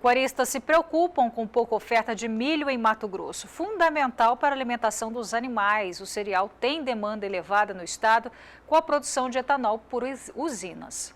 Pecuaristas se preocupam com pouca oferta de milho em Mato Grosso, fundamental para a alimentação dos animais. O cereal tem demanda elevada no estado, com a produção de etanol por usinas.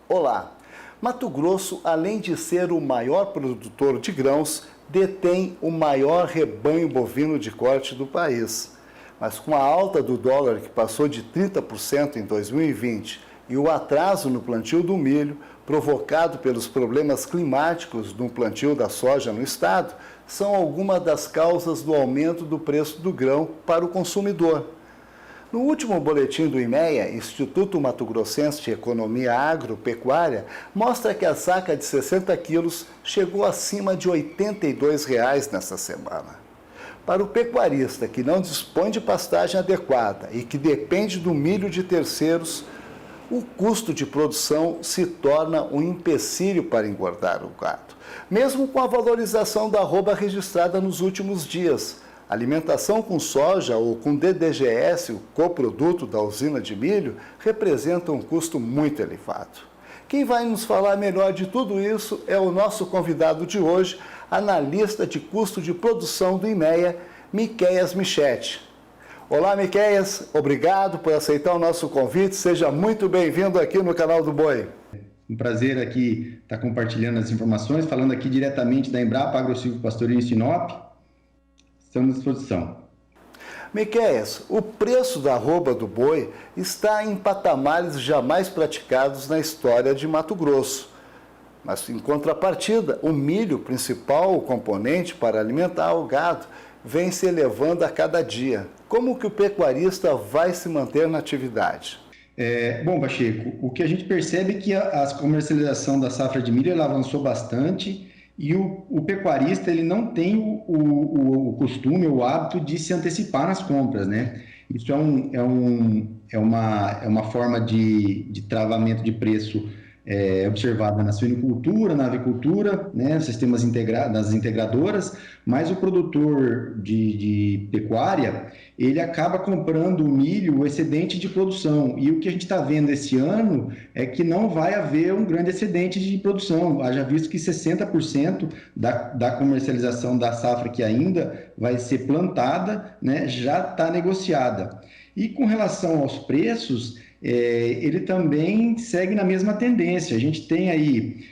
Olá! Mato Grosso, além de ser o maior produtor de grãos, detém o maior rebanho bovino de corte do país. Mas com a alta do dólar, que passou de 30% em 2020, e o atraso no plantio do milho, provocado pelos problemas climáticos no plantio da soja no estado, são algumas das causas do aumento do preço do grão para o consumidor. No último boletim do IMEA, Instituto Mato Grossense de Economia Agropecuária, mostra que a saca de 60 quilos chegou acima de R$ 82,00 nesta semana. Para o pecuarista que não dispõe de pastagem adequada e que depende do milho de terceiros, o custo de produção se torna um empecilho para engordar o gado, mesmo com a valorização da arroba registrada nos últimos dias. Alimentação com soja ou com DDGS, o coproduto da usina de milho, representa um custo muito elevado. Quem vai nos falar melhor de tudo isso é o nosso convidado de hoje, analista de custo de produção do IMEA, Miqueias Michetti. Olá, Miqueias, obrigado por aceitar o nosso convite, seja muito bem-vindo aqui no canal do Boi. Um prazer aqui estar compartilhando as informações, falando aqui diretamente da Embrapa Agrosilvo Pastoril em Sinop. Estamos à disposição. Miqueias, o preço da arroba do boi está em patamares jamais praticados na história de Mato Grosso. Mas, em contrapartida, o milho, principal componente para alimentar o gado, vem se elevando a cada dia. Como que o pecuarista vai se manter na atividade? Bom, Pacheco, o que a gente percebe é que a comercialização da safra de milho ela avançou bastante e o pecuarista ele não tem o costume, o hábito de se antecipar nas compras, né? Isso é uma forma de travamento de preço observada na suinicultura, na avicultura, né, sistemas das integradoras, mas o produtor de pecuária, ele acaba comprando o milho, o excedente de produção, e o que a gente está vendo esse ano é que não vai haver um grande excedente de produção, haja visto que 60% da comercialização da safra que ainda vai ser plantada, né, já está negociada. E com relação aos preços, ele também segue na mesma tendência. A gente tem aí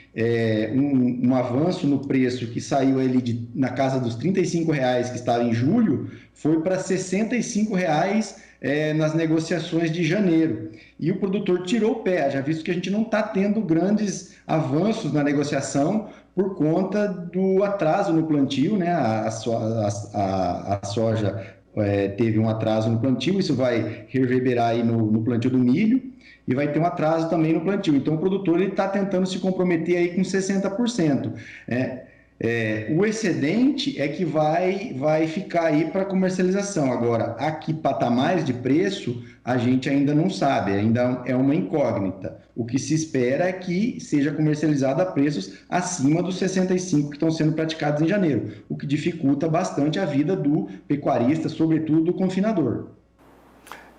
um avanço no preço que saiu ali na casa dos R$ 35,00 que estava em julho, foi para R$ 65,00 nas negociações de janeiro. E o produtor tirou o pé, já visto que a gente não está tendo grandes avanços na negociação por conta do atraso no plantio, né? A soja teve um atraso no plantio, isso vai reverberar aí no plantio do milho e vai ter um atraso também no plantio. Então, o produtor está tentando se comprometer aí com 60%. O excedente é que vai ficar aí para comercialização. Agora, a que patamares de preço a gente ainda não sabe, ainda é uma incógnita. O que se espera é que seja comercializado a preços acima dos 65 que estão sendo praticados em janeiro, o que dificulta bastante a vida do pecuarista, sobretudo do confinador.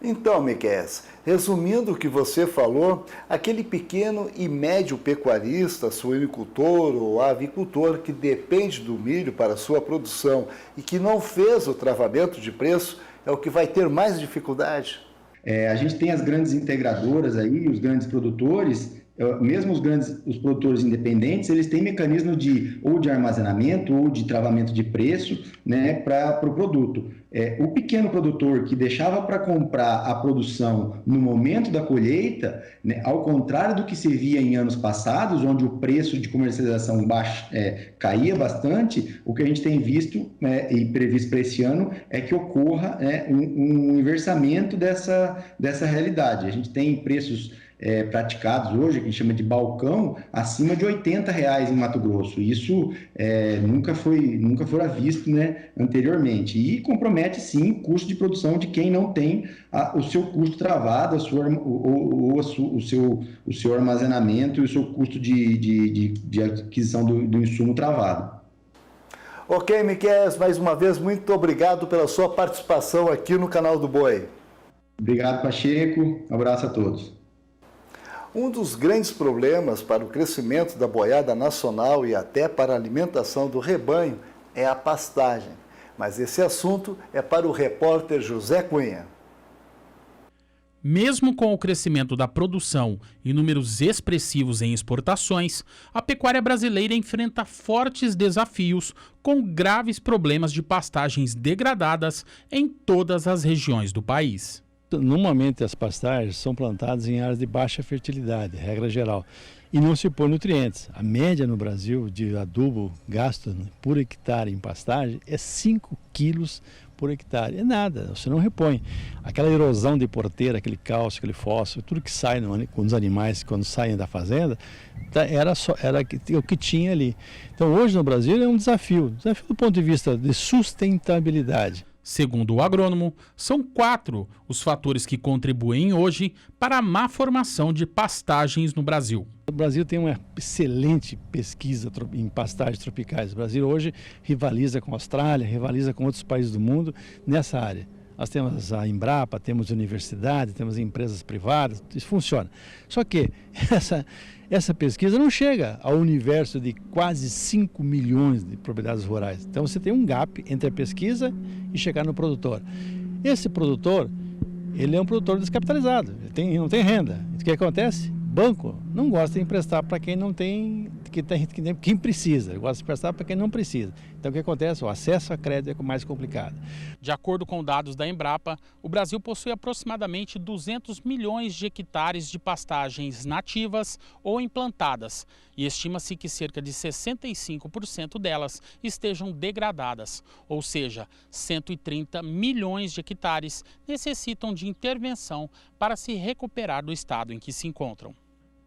Então, Miqueias, resumindo o que você falou, aquele pequeno e médio pecuarista, suinicultor ou avicultor que depende do milho para sua produção e que não fez o travamento de preço é o que vai ter mais dificuldade? A gente tem as grandes integradoras aí, os grandes produtores, mesmo os produtores independentes, eles têm mecanismo de armazenamento ou de travamento de preço, né, para o produto. O pequeno produtor que deixava para comprar a produção no momento da colheita, né, ao contrário do que se via em anos passados, onde o preço de comercialização caía bastante, o que a gente tem visto e previsto para esse ano é que ocorra um inversamento dessa realidade. A gente tem preços praticados hoje, que a gente chama de balcão, acima de R$ 80,00 em Mato Grosso. Isso nunca fora visto, né, anteriormente. E compromete, sim, o custo de produção de quem não tem o seu custo travado, o seu armazenamento e o seu custo de aquisição do insumo travado. Ok, Miqueias, mais uma vez, muito obrigado pela sua participação aqui no canal do Boi. Obrigado, Pacheco. Um abraço a todos. Um dos grandes problemas para o crescimento da boiada nacional e até para a alimentação do rebanho é a pastagem. Mas esse assunto é para o repórter José Cunha. Mesmo com o crescimento da produção e números expressivos em exportações, a pecuária brasileira enfrenta fortes desafios com graves problemas de pastagens degradadas em todas as regiões do país. Normalmente as pastagens são plantadas em áreas de baixa fertilidade, regra geral, e não se põe nutrientes. A média no Brasil de adubo gasto por hectare em pastagem é 5 quilos por hectare. É nada, você não repõe. Aquela erosão de porteira, aquele cálcio, aquele fósforo, tudo que sai com os animais quando saem da fazenda, era o que tinha ali. Então hoje no Brasil é um desafio do ponto de vista de sustentabilidade. Segundo o agrônomo, são 4 os fatores que contribuem hoje para a má formação de pastagens no Brasil. O Brasil tem uma excelente pesquisa em pastagens tropicais. O Brasil hoje rivaliza com a Austrália, rivaliza com outros países do mundo nessa área. Nós temos a Embrapa, temos universidades, temos empresas privadas, isso funciona. Só que essa pesquisa não chega ao universo de quase 5 milhões de propriedades rurais. Então você tem um gap entre a pesquisa e chegar no produtor. Esse produtor, ele é um produtor descapitalizado, ele não tem renda. O que acontece? Banco não gosta de emprestar para quem não tem, quem precisa, gosta de emprestar para quem não precisa. Então o que acontece? O acesso a crédito é mais complicado. De acordo com dados da Embrapa, o Brasil possui aproximadamente 200 milhões de hectares de pastagens nativas ou implantadas e estima-se que cerca de 65% delas estejam degradadas, ou seja, 130 milhões de hectares necessitam de intervenção para se recuperar do estado em que se encontram.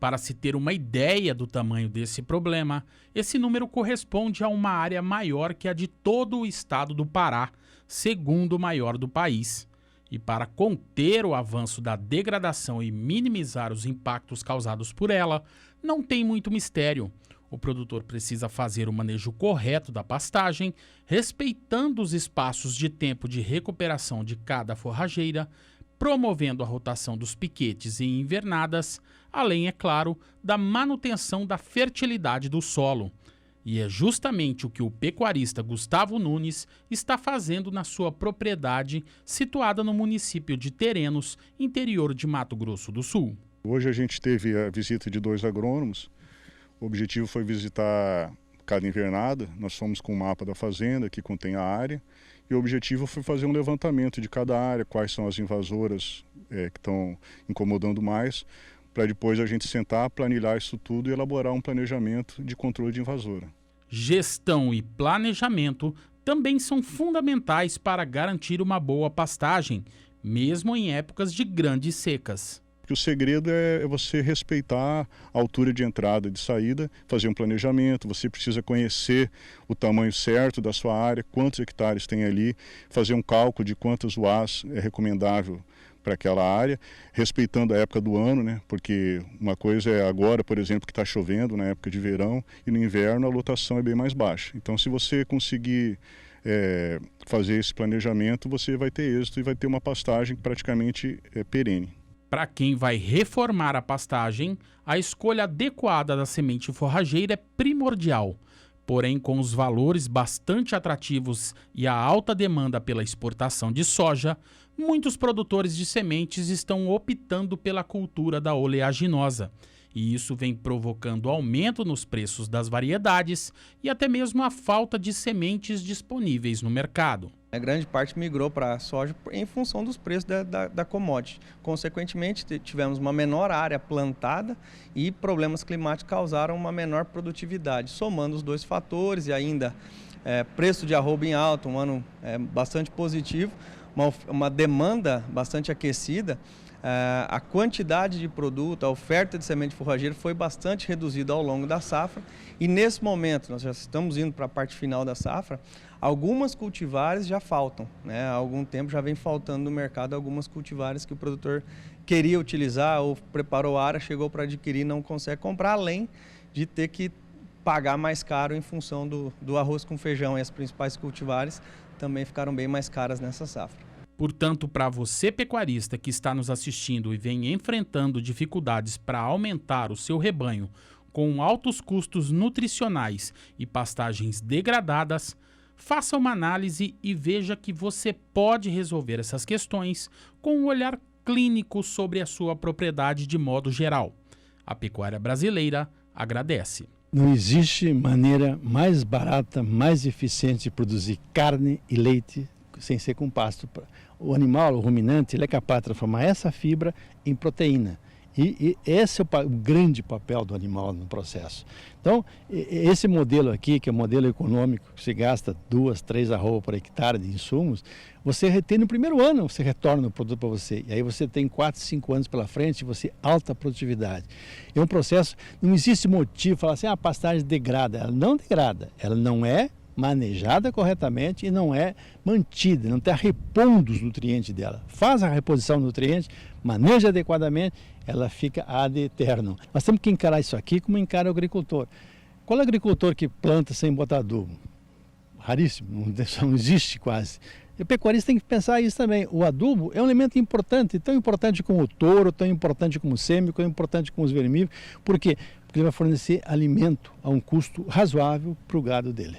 Para se ter uma ideia do tamanho desse problema, esse número corresponde a uma área maior que a de todo o estado do Pará, segundo maior do país. E para conter o avanço da degradação e minimizar os impactos causados por ela, não tem muito mistério. O produtor precisa fazer o manejo correto da pastagem, respeitando os espaços de tempo de recuperação de cada forrageira, promovendo a rotação dos piquetes e invernadas, além, é claro, da manutenção da fertilidade do solo. E é justamente o que o pecuarista Gustavo Nunes está fazendo na sua propriedade, situada no município de Terenos, interior de Mato Grosso do Sul. Hoje a gente teve a visita de 2 agrônomos. O objetivo foi visitar cada invernada. Nós fomos com o mapa da fazenda, que contém a área. E o objetivo foi fazer um levantamento de cada área, quais são as invasoras que estão incomodando mais, para depois a gente sentar, planilhar isso tudo e elaborar um planejamento de controle de invasora. Gestão e planejamento também são fundamentais para garantir uma boa pastagem, mesmo em épocas de grandes secas. O segredo é você respeitar a altura de entrada e de saída, fazer um planejamento, você precisa conhecer o tamanho certo da sua área, quantos hectares tem ali, fazer um cálculo de quantas UAs é recomendável para aquela área, respeitando a época do ano, né? Porque uma coisa é agora, por exemplo, que está chovendo na época de verão, e no inverno a lotação é bem mais baixa. Então, se você conseguir fazer esse planejamento, você vai ter êxito e vai ter uma pastagem praticamente perene. Para quem vai reformar a pastagem, a escolha adequada da semente forrageira é primordial. Porém, com os valores bastante atrativos e a alta demanda pela exportação de soja, muitos produtores de sementes estão optando pela cultura da oleaginosa. E isso vem provocando aumento nos preços das variedades e até mesmo a falta de sementes disponíveis no mercado. A grande parte migrou para a soja em função dos preços da commodity. Consequentemente, tivemos uma menor área plantada e problemas climáticos causaram uma menor produtividade. Somando os 2 fatores e ainda preço de arroba em alta, um ano bastante positivo, uma demanda bastante aquecida, a quantidade de produto, a oferta de semente forrageira foi bastante reduzida ao longo da safra e nesse momento, nós já estamos indo para a parte final da safra, algumas cultivares já faltam, né? Há algum tempo já vem faltando no mercado algumas cultivares que o produtor queria utilizar ou preparou a área, chegou para adquirir e não consegue comprar, além de ter que pagar mais caro em função do arroz com feijão, e as principais cultivares também ficaram bem mais caras nessa safra. Portanto, para você pecuarista que está nos assistindo e vem enfrentando dificuldades para aumentar o seu rebanho com altos custos nutricionais e pastagens degradadas, faça uma análise e veja que você pode resolver essas questões com um olhar clínico sobre a sua propriedade de modo geral. A pecuária brasileira agradece. Não existe maneira mais barata, mais eficiente de produzir carne e leite sem ser com pasto. O animal, o ruminante, ele é capaz de transformar essa fibra em proteína. E esse é o grande papel do animal no processo. Então, esse modelo aqui, que é o modelo econômico, que se gasta 2, 3 arrobas por hectare de insumos, você retém no primeiro ano, você retorna o produto para você. E aí você tem 4, 5 anos pela frente, você alta produtividade. É um processo, não existe motivo de falar assim, a pastagem degrada. Ela não degrada, ela não é manejada corretamente e não é mantida, não está repondo os nutrientes dela. Faz a reposição de nutrientes, maneja adequadamente, ela fica ad eternum. Nós temos que encarar isso aqui como encara o agricultor. Qual é o agricultor que planta sem botar adubo? Raríssimo, não existe quase. E o pecuarista tem que pensar isso também. O adubo é um elemento importante, tão importante como o touro, tão importante como o sêmico, tão importante como os vermíferos. Por quê? Porque ele vai fornecer alimento a um custo razoável para o gado dele.